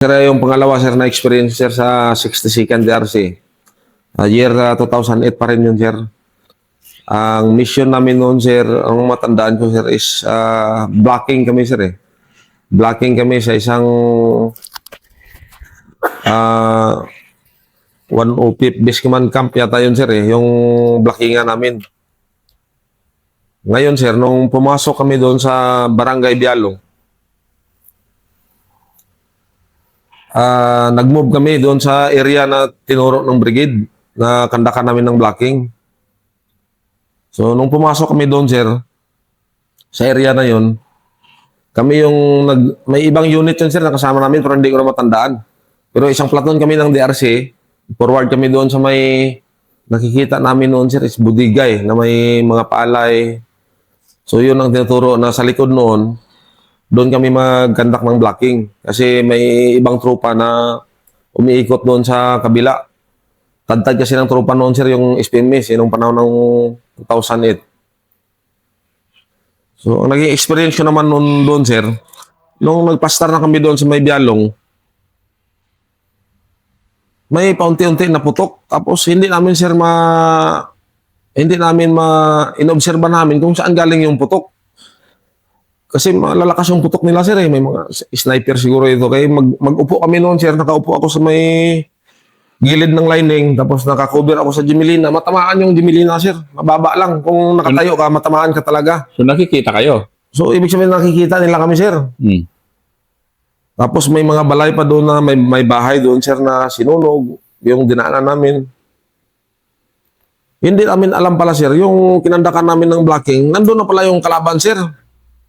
Sir, yung pangalawa, sir, na experience, sir, sa 62nd DRC. Year 2008 pa rin yun, sir. Ang mission namin noon, sir, ang matandaan ko, sir, is blocking kami, sir, eh. Blocking kami sa isang 105th Base Command Camp yata yun, sir, eh. Yung blockingan namin. Ngayon, sir, nung pumasok kami doon sa Barangay Bialong, nag-move kami doon sa area na tinuro ng brigade na kandakan namin ng blocking. So, nung pumasok kami doon, sir, sa area na yon, kami yung may ibang unit yun, sir, na kasama namin pero hindi ko na matandaan. Pero isang platoon kami ng DRC, forward kami doon sa may nakikita namin noon, sir, is Budigay na may mga palay. So, yun ang tinuturo na sa likod noon, doon kami magkandak ng blocking. Kasi may ibang tropa na umiikot doon sa kabila. Tadtad kasi ng tropa noon, sir, yung SPMS, nung panahon ng 2008. So, ang naging experience ko naman noon doon, sir, nung nagpastar na kami doon sa may Bialong, may paunti-unti na putok. Tapos, hindi namin, sir, inobserba namin kung saan galing yung putok. Kasi malalakas yung putok nila, sir, eh. May mga sniper siguro ito. Kaya mag-upo kami noon, sir. Nakaupo ako sa may gilid ng lining. Tapos nakakover ako sa Gemelina. Matamaan yung Gemelina, sir. Mababa lang. Kung nakatayo ka, matamaan ka talaga. So nakikita kayo? So, ibig sabihin nakikita nila kami, sir. Tapos may mga balay pa doon na may bahay doon, sir, na sinunog. Yung dinaanan namin. Hindi namin alam pala, sir. Yung kinandakan namin ng blocking, nandun na pala yung kalaban, sir.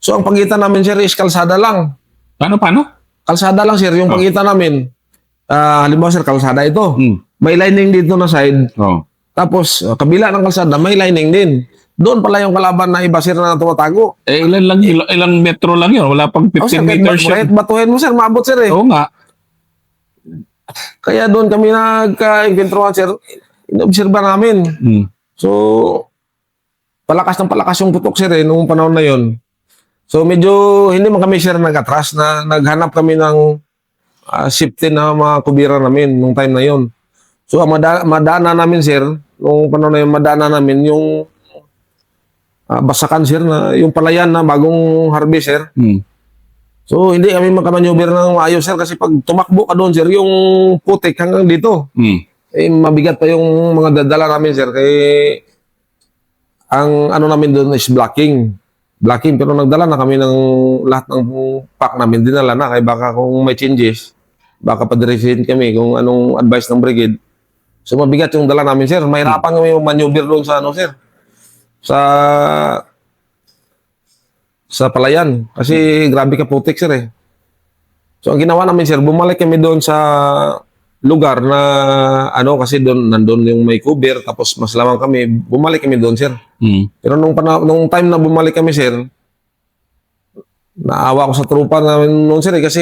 So, ang pagitan namin, sir, is kalsada lang. Paano? Kalsada lang, sir, yung pagitan namin. Halimbawa, sir, kalsada ito. May lining dito na side. Tapos, kabila ng kalsada, may lining din. Doon pala yung kalaban na iba, sir, na tumatago. Eh, ilang metro lang yun? Wala pang 15 meters yun. Kahit batuhin mo, sir, maabot, sir, eh. Oo nga. Kaya doon kami nagka-inventrohan, sir. Inobserba namin. So, palakas yung putok, sir, eh, nung panahon na yon. So, medyo hindi man kami, sir, nag-atras na naghanap kami ng safety na mga kubira namin nung time na yon. So, madaanan namin, sir, nung panahon na yun, madaanan namin yung basakan, sir, na yung palayan na bagong harvest, sir. So, hindi kami makamanyover ng maayos, sir, kasi pag tumakbo ka doon, sir, yung putik hanggang dito. Eh, mabigat pa yung mga dadala namin, sir, kaya ang ano namin doon is blocking, pero nagdala na kami ng lahat ng pack namin, dinala na, kaya baka kung may changes, baka pa-direction kami kung anong advice ng brigade. So, mabigat yung dala namin, sir. Mahirapan kami maneuver doon sa, sir, sa palayan. Kasi grabe ka putik, sir, eh. So, ang ginawa namin, sir, bumalik kami doon sa lugar na, kasi doon, nandun yung may cover, tapos mas lamang kami, bumalik kami doon, sir. Pero nung time na bumalik kami, sir, naawa ko sa trupa namin noon, sir, kasi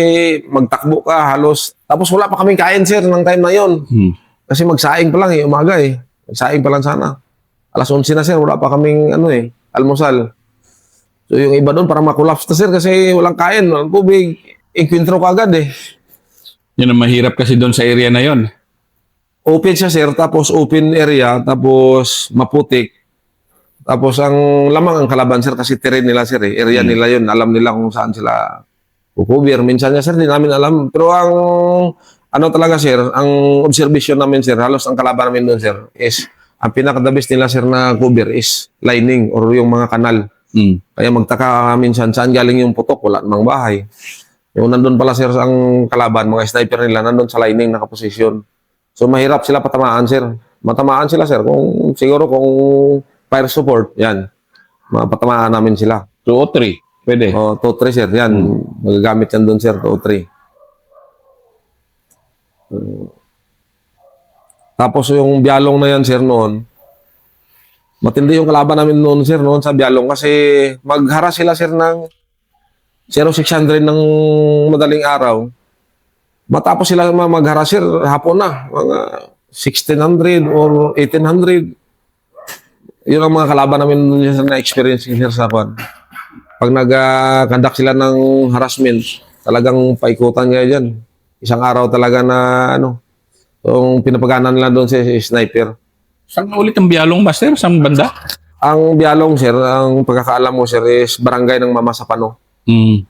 magtakbo ka halos. Tapos wala pa kaming kain, sir, ng time na yon. Kasi magsaing pa lang, umaga, eh. Magsaing pa lang sana. Alas 11 na, sir, wala pa kaming, almusal. So yung iba doon, para makulaps na, sir, kasi walang kain, walang tubig. Inkwentro ka agad, eh. Yun ang mahirap kasi doon sa area na yon. Open siya, sir, tapos open area, tapos maputik. Tapos ang lamang ang kalaban, sir, kasi terrain nila, sir, eh. Area nila yun. Alam nila kung saan sila kukubir. Minsan niya, sir, di namin alam. Pero ang, talaga, sir, ang observation namin, sir, halos ang kalaban namin doon, sir, is, ang pinaka-the best nila, sir, na cover is lining or yung mga kanal. Kaya magtaka minsan, saan galing yung putok? Wala namang bahay. Yung nandun pala, sir, ang kalaban, mga sniper nila, nandun sa lining, nakaposisyon. So, mahirap sila patamaan, sir. Matamaan sila, sir. Siguro kung fire support, yan. Mapatamaan namin sila. 2 o 3, pwede. 2 o 3, sir. Yan. Magagamit yan doon, sir. 2 o 3. Tapos yung Bialong na yan, sir, noon, matindi yung kalaban namin noon, sir, noon sa Bialong. Kasi maghara sila, sir, ng 0600 ng madaling araw. Matapos sila maghara, sir, hapon na. Mga 1600 or 1800. Yun ang mga kalaban namin na experience, sir, sa kwan. Pag nag-conduct sila ng harassment, talagang paikutan nga dyan. isang araw talaga na ano, yung pinapaganan nila doon sa sniper. Saan ulit ang Bialong, Master? Saan banda? Ang Bialong, sir, ang pagkakaalam mo, sir, is barangay ng Mama Sapano. Hmm.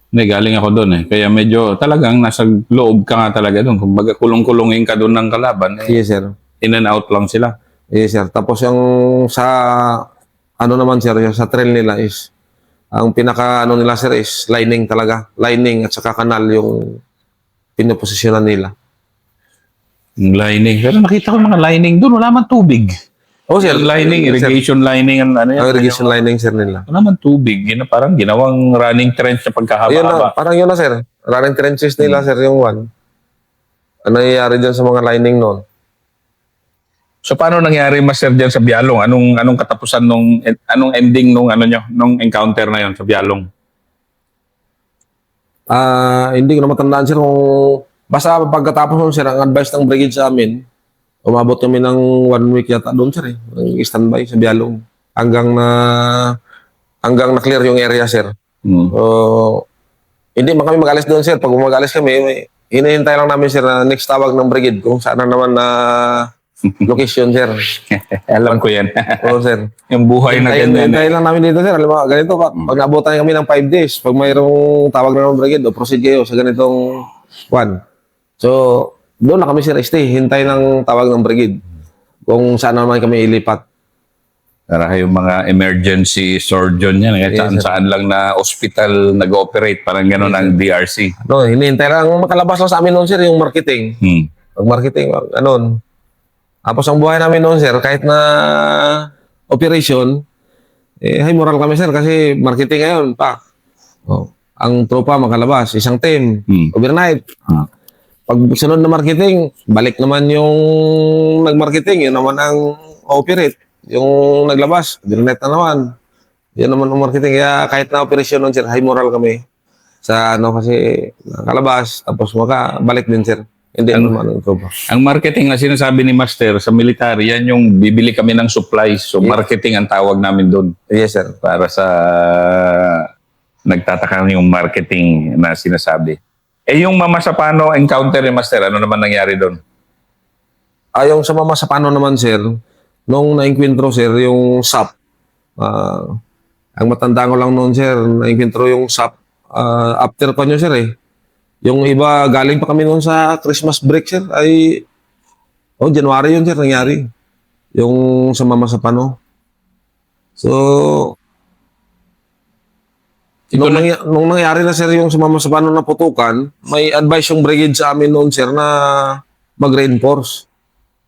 Hindi, galing ako doon eh. Kaya medyo talagang nasa loob ka nga talaga doon. Kung baga kulong-kulungin ka doon ng kalaban, eh, Yes, sir. in and out lang sila. Yes, sir. Tapos yung sa, ano naman, sir, yung sa trail nila is, ang pinaka, ano nila, sir, is lining talaga. Lining at saka kanal yung pinoposisyonan nila. Yung lining. Pero nakita ko mga lining doon. Wala man tubig. Oh, sir. Yung lining, Sir. irrigation lining. Ano yan? Ang irrigation lining, sir, nila. Wala man tubig. Yun na parang ginawang running trench na Ayun na, pagkahaba-haba. parang yun na, sir. Running trenches nila, sir, yung one. Ano nangyayari dyan sa mga lining noon? So paano nangyari, Master, dyan sa Bialong? Anong katapusan anong ending nung ano nyo, nung encounter na yon sa Bialong? Hindi ko na matandaan, sir, kung basta pagkatapos nun, sir, ang advice ng brigade sa amin, umabot kami ng 1 week yata doon, sir, eh. Ng standby sa Bialong. Hanggang na-clear yung area, sir. Hmm. So, hindi man kami mag-alis doon, sir. Pag mag-alis kami, hinihintay lang namin, sir, na next tawag ng brigade kung saan na naman na location, sir. Alam ko yan. Oo, sir. Yung buhay na ganyan. Hintayin lang namin dito, sir. Alam mo, ganito, pag naabutan kami ng 5 days, pag mayroong tawag na ng brigade, proceed kayo sa ganitong one. So, doon na kami, sir, stay. Hintay ng tawag ng brigade kung saan naman kami ilipat. Para yung mga emergency surgeon yan. Kahit saan lang na hospital nag-operate. Parang gano'n ang DRC. No, hinihintay lang. Makalabas lang sa amin noon, sir, yung marketing. Hmm. Pag marketing, ano. Tapos ang buhay namin noon, sir, kahit na operation, high moral kami, sir, kasi marketing ngayon, pa. Oh, ang tropa makalabas, isang team, overnight. Pag sunod na marketing, balik naman yung nag-marketing, yun naman ang operate. Yung naglabas, overnight na naman. Yun naman ang marketing. Kaya kahit na operation noon, sir, high moral kami. Sa ano kasi, nakalabas, tapos balik din, sir. Hindi naman ang tropa. Ang marketing na sinasabi ni Master sa military, yan yung bibili kami ng supplies. So marketing ang tawag namin doon. Yes, sir. Para sa nagtataka yung marketing na sinasabi. Yung Mama Sapano encounter ni Master, ano naman nangyari doon? Yung sa Mama Sapano naman, sir, nung na-encuentro, sir, yung SAP. Ang matanda ko lang noon, sir, na-encuentro yung SAP. After pa nyo, sir, eh. Yung iba, galing pa kami noon sa Christmas break, sir, ay... January yun, sir, nangyari. Yung sa Mama Sapano. So... Nung nangyari na, sir, yung sa Mama Sapano na putukan, may advice yung brigade sa amin noon, sir, na mag-reinforce.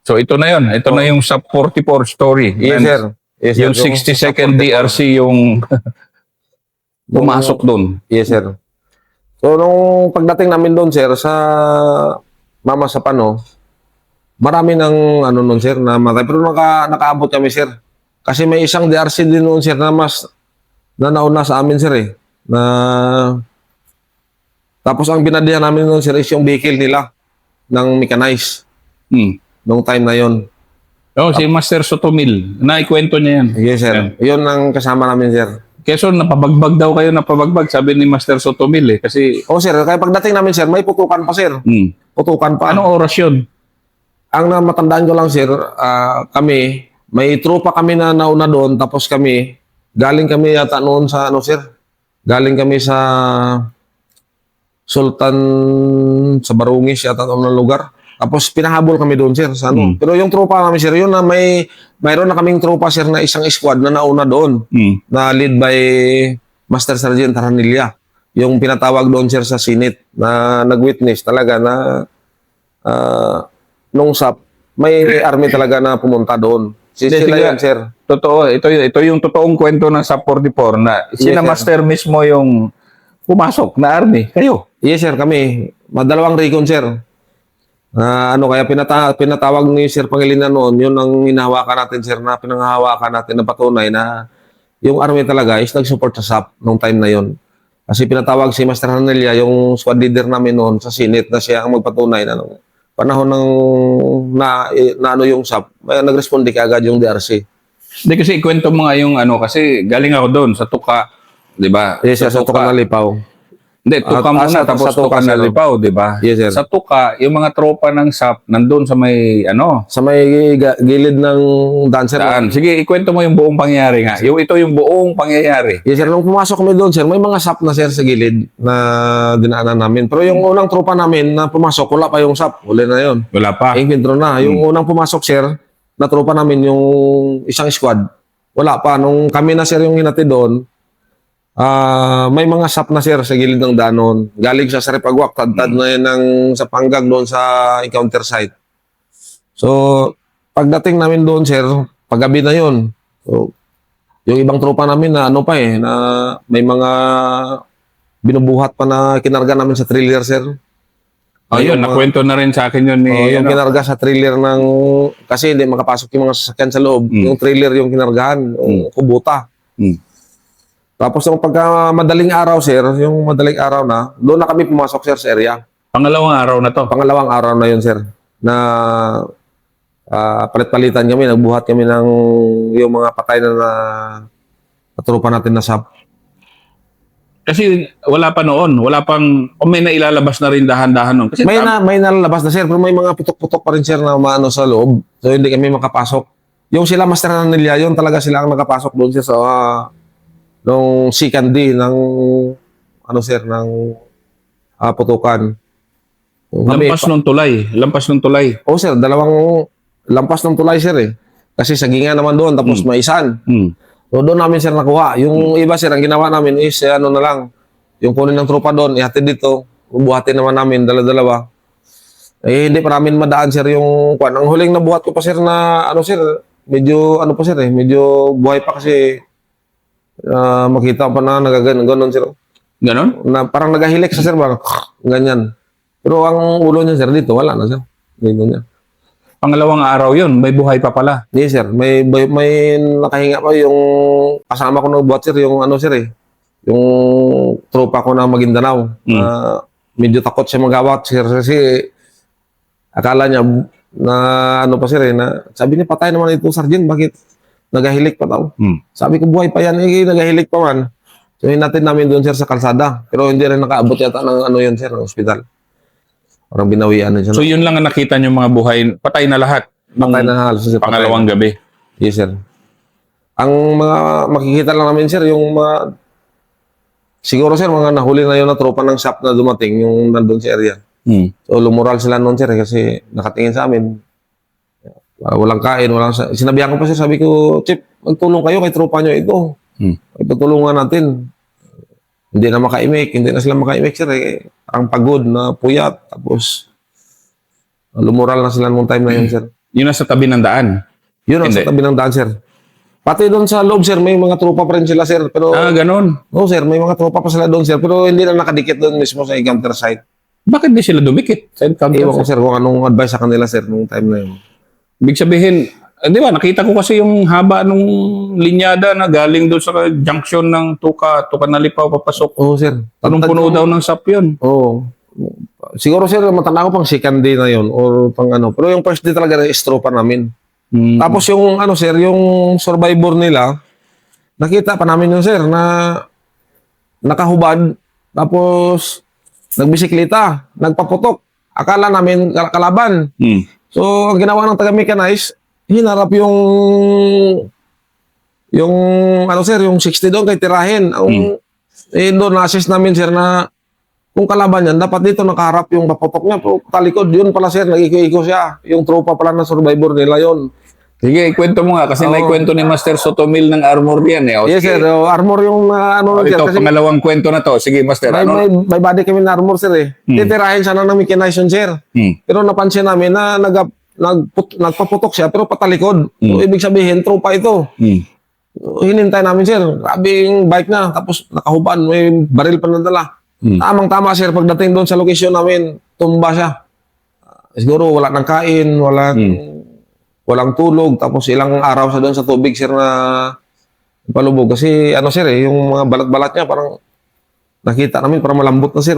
So ito na yun. Ito na yung sa 44 story. Yes, sir. Yes, sir. Yung 62nd DRC yung pumasok doon. Yes, sir. So, nung pagdating namin doon, sir, sa Mama Sapano, marami ng ano noon, sir, na matay. Pero nakaabot kami, sir. Kasi may isang DRC din noon, sir, na mas na nauna sa amin, sir, eh. Tapos ang binadihan namin noon, sir, is yung vehicle nila ng mechanized nung time na yon. Si Master Sotomil. Naikwento niya yan. Yes, sir. Yun ang kasama namin, sir. Keso napabagbag daw kayo, napabagbag, sabi ni Master Sotomil eh. Kasi... Sir, kaya pagdating namin, sir, may putukan pa, sir. Putukan pa. Anong oras yun? Ang matandaan ko lang, sir, kami, may tropa kami na nauna doon, tapos galing kami yata noon sa, sir, galing kami sa Sultan, sa Barungis, yata ng lugar. Tapos pinahabol kami doon, sir, sa ano. Pero yung tropa namin, sir, yun na mayroon na kaming tropa, sir, na isang squad na nauna doon, na lead by Master Sergeant Taranilla. Yung pinatawag doon, sir, sa Senate, na nag-witness talaga na nung SAP, may army talaga na pumunta doon. Sila yan, sir. Totoo. Ito yung totoong kwento ng SAP 44 na sina Master mismo yung pumasok na army. Kayo? Yes, sir, kami. Madalawang recon, sir. Kaya pinatawag ni Sir Pangilinan noon, yun ang hinahawakan natin, sir, na pinanghahawakan natin na patunay na yung army talaga is nag-support sa SAP nung time na yun. Kasi pinatawag si Master Hanelia, yung squad leader namin noon sa Senate, na siya ang magpatunay na nung panahon ng yung SAP, may nag-responde kaagad yung DRC. Hindi kasi ikwento mo nga yung kasi galing ako doon sa Tuka, di ba? Yes, sa Tuka na Lipaw. Hindi, Tuka muna, tapos sa Tuka, Tuka na sir. Lipaw, di ba? Yes, sir. Sa Tuka, yung mga tropa ng SAP, nandun sa may, Sa may gilid ng dancer. daan. Sige, ikwento mo yung buong pangyayari nga. Ito yung buong pangyayari. Yes, sir. Nung pumasok kami doon, sir, may mga sap na, sir, sa gilid na dinaanan namin. Pero yung unang tropa namin na pumasok, wala pa yung sap. Huli na yun. Wala pa. Encuentro na. Yung unang pumasok, sir, na tropa namin, yung isang squad, wala pa. Nung kami na, sir, yung hinati doon, may mga sap na, sir, sa gilid ng danon. Galing sa Saripagwak, tad na yun sa Panggag doon sa encounter site. So, pagdating namin doon, sir, paggabi na yun. So, yung ibang tropa namin na na may mga binubuhat pa na kinarga namin sa trailer, sir. Ayun, nakwento na rin sa akin yun ni, Yung kinarga sa trailer kasi hindi makapasok yung mga sasakyan sa loob. Yung trailer yung kinargahan, yung kubuta. Hmm. Tapos yung pagka madaling araw, sir, yung madaling araw na, doon na kami pumasok, sir, sa area. Pangalawang araw na to. Pangalawang araw na yun, sir, na palit-palitan kami, nagbuhat kami ng yung mga patay na trupa natin na sap. Kasi wala pa noon, wala pang, o may nailalabas na rin dahan-dahan noon. Kasi May nalalabas na, sir, pero may mga putok-putok pa rin, sir, na maano sa loob. So, hindi kami makapasok. Yung sila Master Nanilya, yun talaga sila ang nakapasok doon, sir, sa nung second day ng sir, ng putukan. lampas nung tulay. Oh, sir, dalawang lampas ng tulay, sir, eh. Kasi sagingan naman doon, tapos maisan. So, doon namin, sir, nakuha. Yung iba, sir, ang ginawa namin is, na lang, yung kunin ng tropa doon, ihatid dito, bubuhatin naman namin, dala-dalawa. Eh, hindi pa namin madaan, sir, yung kwan. Ang huling nabuhat ko pa, sir, na, sir, medyo, pa, sir, eh, medyo buhay pa kasi, makita pa na nagaganon, sir. Ganon? Na parang nagahilik sa sir, parang ganyan. Pero ang ulo niya, sir, dito, wala na, sir. Dito niya. Pangalawang araw yun, may buhay pa pala. Yes, sir. May nakahinga pa yung kasama ko nagbuhat, sir, yung sir, eh. Yung tropa ko na Maguindanao. Medyo takot siya magawat, sir, kasi akala niya na pa, sir, eh, na sabi niya, patay naman ito, Sergeant, bakit nagahilik pa daw? Sabi ko, buhay pa yan, eh, nagahilik pa man. So, hinatid namin doon, sir, sa kalsada. Pero hindi rin nakaabot yata ng yun, sir, ng ospital. Parang binawian na siya. So yun lang ang nakita niyo mga buhay, patay na lahat. Patay na halos. Sir, Pangalawang gabi. Yes, sir. Ang mga makikita lang namin, sir, yung mga siguro, sir, mga nahuli na yun na tropa ng SAP na dumating, yung nandun sa area. So, lumural sila noon, sir, kasi nakatingin sa amin. Walang kain, sinabihan ko pa, sir, sabi ko, Chip, magtulong kayo kay tropa nyo ito. Ipatulungan natin. Hindi na sila makaimik, sir, eh. Ang pagod na puyat, tapos lumural na sila nung time na yun, sir. Yun nasa tabi ng daan. Yun ang sa tabi ng daan, sir. Pati doon sa loob, sir, may mga tropa pa rin sila, sir. Pero, ganon. no, sir, may mga tropa pa sila doon, sir. Pero hindi na nakadikit doon mismo sa encounter site. Bakit di sila dumikit sa encounter? Ewan ko, sir, kung anong advice sa kanila, sir, nung time na yun. Ibig sabihin, di ba, nakita ko kasi yung haba nung linyada na galing doon sa junction ng Tuka na Lipaw, papasok. Oo, sir. Punong-puno daw ng SAP yun. Oo. Siguro, sir, matanda ko pang second day na yun or pang Pero yung first day talaga na istropa namin. Tapos yung, sir, yung survivor nila, nakita pa namin yun, sir, na nakahubad, tapos nagbisikleta, nagpaputok. Akala namin kalaban. So, ang ginawa ng taga-mechanize, hinarap yung sir, yung 60 doon kay tirahin. Doon na-assist namin, sir, na kung kalaban yan, dapat dito nakaharap yung paputok niya. Pero talikod, yun pala, sir, nag-iko-iko siya. Yung tropa pala na survivor nila yun. Sige, ikwento mo nga kasi naikwento ni Master Sotomil ng armor yan eh. Yes, sir. Armor yung Ito, kasi pangalawang kwento na to. Sige, Master. may body kami na armor, sir, eh. Titirahin siya na ng mechanization, sir. Pero napansin namin na nagpaputok siya pero patalikod. So, ibig sabihin, tropa ito. So, hinintay namin, sir. Grabe yung bike na. Tapos nakahuban, may baril pa nadala. Tamang-tama, sir. Pagdating doon sa location namin, tumba siya. Siguro wala nang kain, walang tulog. Tapos ilang araw sa doon sa tubig, sir, na palubog. Kasi sir, yung mga balat-balat niya, parang nakita namin, parang malambot na, sir,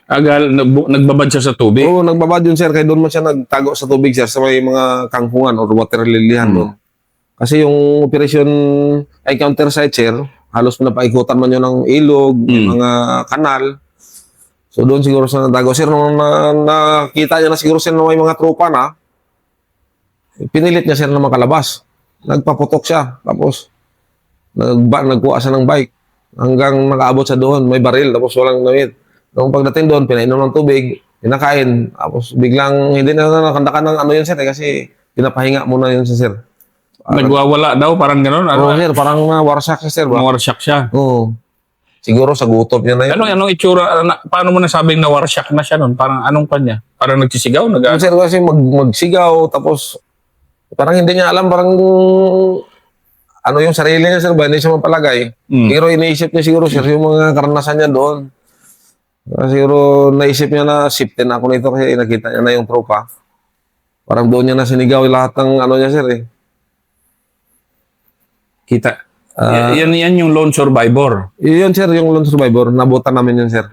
Nagbabad siya sa tubig? Oo, nagbabad yun, sir. Kaya doon man siya nagtago sa tubig, sir, sa may mga kangkungan or water lilihan doon. Kasi yung operation encounter site, sir, halos napaikutan man yun ng ilog, mga kanal. So doon siguro sa natago. Sir, nung nakita niya na siguro sir na may mga tropa na, pinilit niya sir na makalabas. Nagpaputok siya. Tapos, nagkuha siya ng bike. Hanggang nakaabot sa doon. May baril. Tapos walang namit. Nung pagdating doon, pinainom ng tubig. Pinakain. Tapos biglang, hindi na nakandakan ng ano yun sir. Kasi pinapahinga muna yun si sir. Nagwawala daw, parang gano'n. Oo sir, parang warsak siya sir. Ba? Nawarsyak siya. Oo. Siguro sa gutom niya na yun. Anong itsura? Paano mo nasabing nawarsyak na siya nun? Parang anong kanya? Parang nagsisigaw? Sir, kasi magsigaw. Tapos, parang hindi niya alam. Parang ano yung sarili niya sir ba? Hindi siya mapalagay. Pero iniisip niya siguro sir yung mga karanasan niya doon. Siguro naisip niya na safety na ako nito kasi nakita niya na yung tropa. Parang doon niya na sinigaw lahat ng ano niya sir eh. Kita. Yan yung lone survivor. Yun sir, yung lone survivor. Nabutan namin yun sir.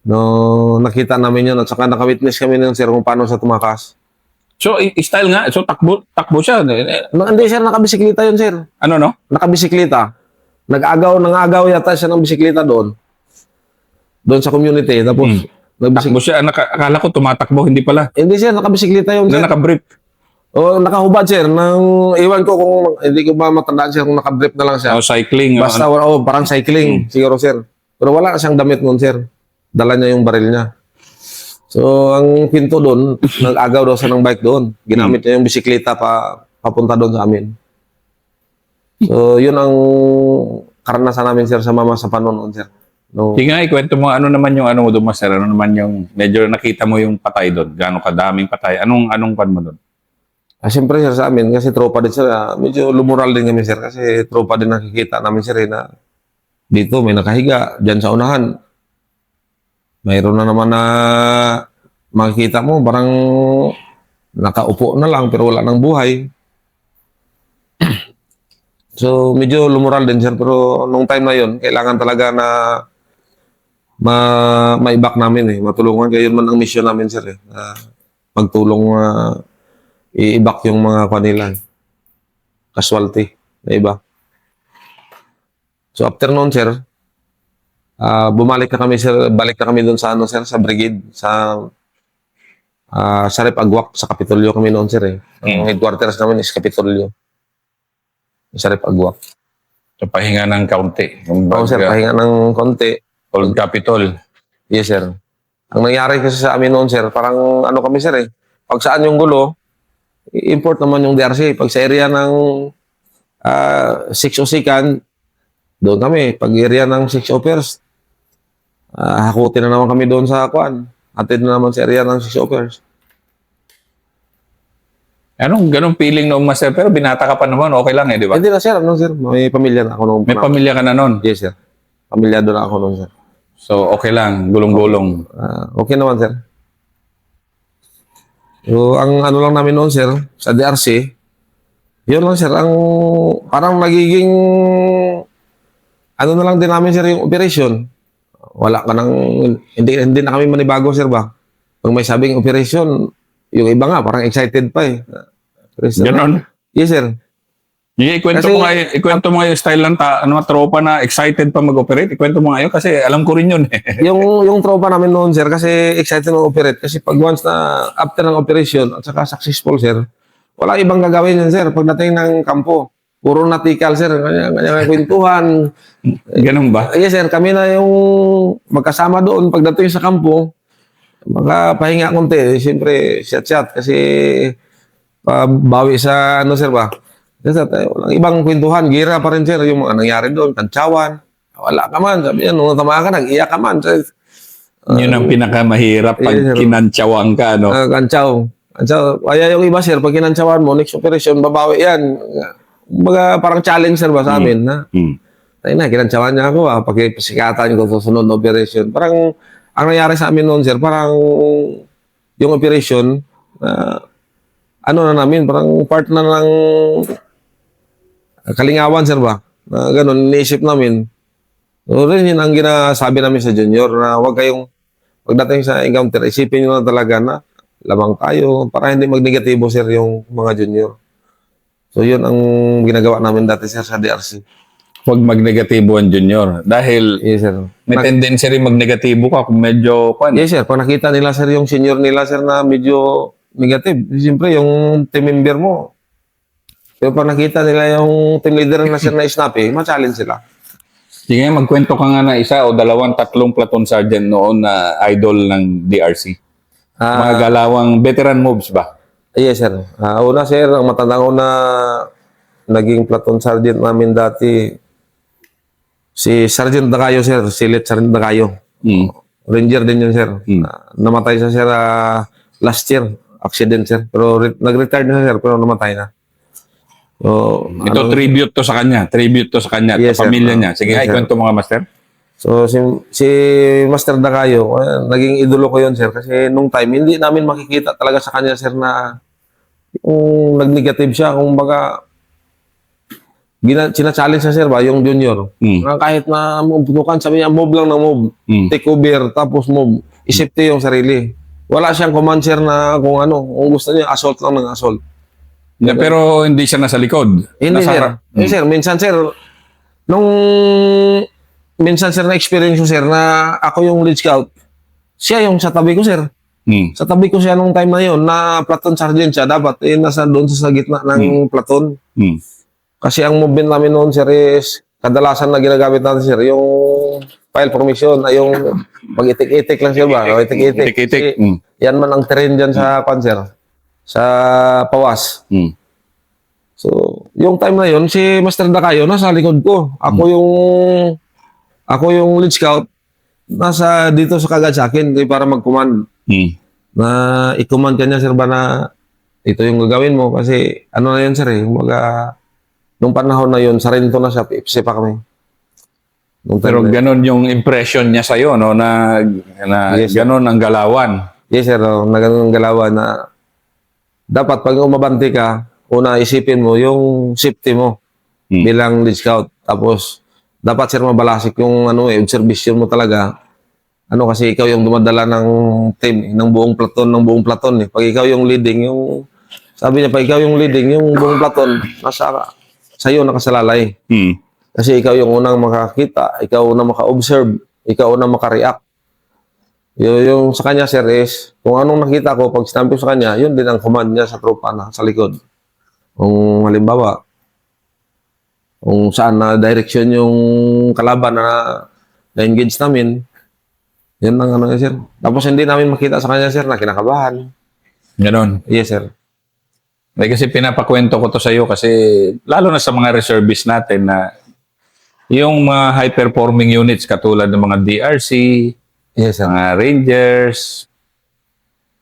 No, nakita namin yun at saka nakawitness kami yun sir kung paano siya tumakas. So, style nga. So, takbo siya. Hindi sir, nakabisikleta yun sir. Ano, no? Nakabisikleta. Nangagaw yata siya ng bisikleta doon. Doon sa community. Tapos, Takbo siya. Akala ko tumatakbo. Hindi pala. Hindi sir, nakabisikleta yun sir. Nakabrief. O, nakahubad sir. Iwan ko kung, hindi ko ba matandaan sir kung nakabrief na lang siya. O, cycling. Basta, parang cycling. Siguro sir. Pero wala siyang damit nun sir. Dala niya yung baril niya. So, ang pinto doon, nag-agaw daw siya ng bike doon. Ginamit niya yung bisikleta papunta doon sa amin. So, yun ang karanasan namin sir sa mama sa panonood sir. No. Sige nga, ikwento mo ano naman yung ano mo doon, master. Ano naman yung medyo nakita mo yung patay doon. Gaano kadaming patay. Anong pan mo doon? Siyempre sir sa amin, kasi tropa din sir, medyo lumural din kami sir, kasi tropa din nakikita namin sir na dito may nakahiga, dyan sa unahan. Mayroon na naman na makikita mo, parang nakaupo na lang pero wala nang buhay. So medyo lumural din sir, pero nung time na yun, kailangan talaga na ma-back namin matulungan. Kaya yun man ang mission namin sir pagtulong i-back yung mga kanila casualty na iba. So after noon sir, balik na kami doon sa sir, sa brigade sa Rep Agwak sa Kapitolyo kami noon sir Ang headquarters namin is Kapitolyo. Sa Rep Agwak. So, pahinga ng kaunti. Oo sir, pahinga ng konti. Old Capitol. Yes sir. Ang nangyari kasi sa amin noon sir, parang ano kami sir pag saan yung gulo, import naman yung DRC. Pag sa area ng 6 Osikan, doon kami. Pag area ng 6 Opers, hakutin na naman kami doon sa Kuan. Atid na naman sa area ng 6 Opers. Ganong feeling noong master? Pero binata ka pa naman, okay lang di ba? Hindi na sir, sir? May pamilya na ako noon. May pamilya ka na noon? Yes sir. Pamilyado na ako noon sir. So, okay lang, gulong-gulong. Okay naman sir. So, ang ano lang namin noon, sir, sa DRC, yun lang, sir, ang parang nagiging, ano na lang din namin, sir, yung operation. Wala ka nang, hindi na kami manibago, sir, ba? Pag may sabing operation, yung iba nga, parang excited pa Ganon? Yes, sir. Ikwento mo nga yung style ng tropa na excited pa mag-operate. Ikwento mo nga yun kasi alam ko rin yun yung tropa namin noon, sir, kasi excited mag-operate. Kasi pag once na after ng operation at saka successful, sir, wala ibang gagawin yun, sir. Pagdating ng kampo, puro natikal, sir. Kanya kwentuhan. Ganun ba? Yes, sir. Kami na yung magkasama doon pagdating sa kampo. Makapahinga konti. Siyempre, shot-shot. Kasi bawi sa sir ba? Walang ibang kwentuhan, gira pa rin sir, yung mga nangyari doon, kantsawan, wala ka man, sabi niya, nung natama ka, nag-iyak ka man. Yun ang pinakamahirap pag kinantsawang ka, no? Kantsaw. Kaya yung iba sir, pag kinantsawan mo, next operation, babawi yan. Baga, parang challenge sir ba sa amin, Ay na, kinantsawan niya ako, pagkipasikatan ko sa sunod na operation. Parang, ang nangyari sa amin noon sir, parang yung operation, ano na namin, parang part na ng kalingawan, sir ba? Na ganun, iniisip namin. So, rin yun ang ginasabi namin sa junior na huwag kayong, pagdating sa encounter, isipin nyo na talaga na lamang tayo para hindi mag-negatibo, sir, yung mga junior. So, yun ang ginagawa namin dati, sir, sa DRC. Huwag magnegatibo ang junior. Dahil Yes, sir. may tendency rin magnegatibo ka kung medyo Yes, sir. Pag nakita nila, sir, yung senior nila, sir, na medyo negative, siyempre, yung team member mo, pero pag nakita nila yung team leader na, sir, na snappy, ma-challenge sila. Sige, magkwento ka nga na isa o dalawang tatlong platoon sergeant noon na idol ng DRC. Mga galawang veteran moves ba? Yes, sir. Una, sir, ang matandang ko na naging platoon sergeant namin dati, si Sergeant Dagayo, sir. Si Lit Sergeant Dagayo. Mm. Ranger din yun, sir. Namatay siya, sir, last year. Accident, sir. Pero nag-retire na, sir, pero namatay na. So, Ito tribute to sa kanya. Tribute to sa kanya at Yes, sa sir. pamilya niya. Sige, Yes, sir. kwento mga master. So, si Master Dagayo, naging idolo ko yun, sir. Kasi nung time, hindi namin makikita talaga sa kanya, sir, na yung nag-negative siya. Kung baga, sina-challenge siya, sir, ba, yung junior. Na kahit na putukan, sabi niya, move lang ng move. Take over, tapos move. Isipte yung sarili. Wala siyang command, sir, na kung ano, kung gusto niya, assault lang ng assault. Pero hindi siya nasa likod. Hindi, nasa sir. harap. Sir, minsan, sir, na-experience ko, sir, na ako yung lead scout. Siya yung sa tabi ko, sir. Sa tabi ko siya nung time na yun, na platoon sergeant siya, dapat nasa doon sa gitna ng platoon. Kasi ang movement namin noon, sir, is kadalasan na ginagamit natin, sir, yung file formation, ay yung pag-itik-itik lang, sir, ba? O, itik-itik. Itik-itik. Kasi yan man ang terrain dyan sa sir, sa Pawas. So, yung time na yun, si Master Dakayo nasa likod ko. Ako yung lead scout, nasa dito sa kagad sa akin para mag-command. Na i-command ka niya, sir, ba, na ito yung gagawin mo. Kasi ano na yun, sir, nung panahon na yun, sarento na siya, ipsi pa kami. Pero ganun yung impression niya sa'yo, no? Na Yes, ganun ang galawan. Yes, sir, na ganun ang galawan na dapat pag umabante ka, una isipin mo yung safety mo bilang lead scout. Tapos, dapat, sir, mabalasik yung observation mo talaga. Kasi ikaw yung dumadala ng team, ng buong platon. Pag ikaw yung leading, sabi niya, pag ikaw yung leading, yung buong platon, sa'yo nakasalalay. Kasi ikaw yung unang makakita, ikaw unang maka-observe, ikaw unang maka-react. Yung sa kanya, sir, is, kung anong nakita ko, pag sinabi ko sa kanya, yun din ang command niya sa tropa na sa likod. Kung halimbawa, kung saan na direction yung kalaban na-engage namin, yun ang sir. Tapos hindi namin makita sa kanya, sir, na kinakabahan. Ganun. Yes, sir. Kasi pinapakwento ko to sa'yo kasi lalo na sa mga reservists natin na yung mga high-performing units katulad ng mga DRC, Yes, sir. mga Rangers,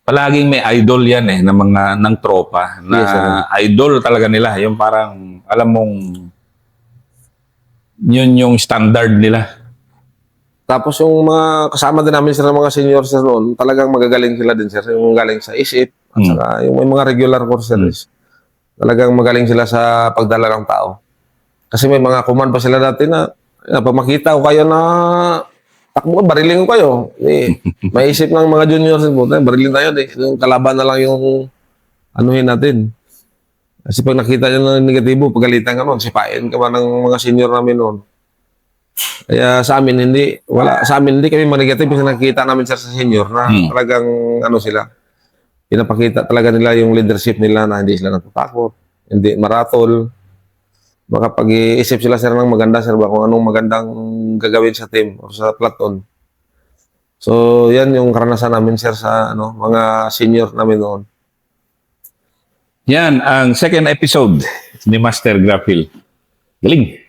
palaging may idol yan ng tropa na Yes, sir. idol talaga nila. Yung parang, alam mong, yun yung standard nila. Tapos yung mga kasama din namin, sir, ng mga senior, sir, noon, talagang magagaling sila din, sir. Yung galing sa ISIP, at saka yung may mga regular courses, talagang magaling sila sa pagdala ng tao. Kasi may mga command pa sila dati na pag makita ko kayo na takbo, barilin ko kayo. May isip ng mga juniors, barilin tayo. Yung kalaban na lang yung anuhin natin. Kasi pag nakita nyo ng negatibo, pagalitan ka nun, sipain ka ba ng mga senior namin noon. Kaya sa amin, hindi kami mag-negative kasi nakikita namin, sir, sa senior na talagang sila. Pinapakita talaga nila yung leadership nila na hindi sila natatakot, hindi maratol. Makapag-iisip sila, sir, ng maganda, sir, ba, kung anong magandang gagawin sa team o sa platoon. So, yan yung karanasan namin, sir, sa mga senior namin noon. Yan ang second episode ni Master Graphill. Galing.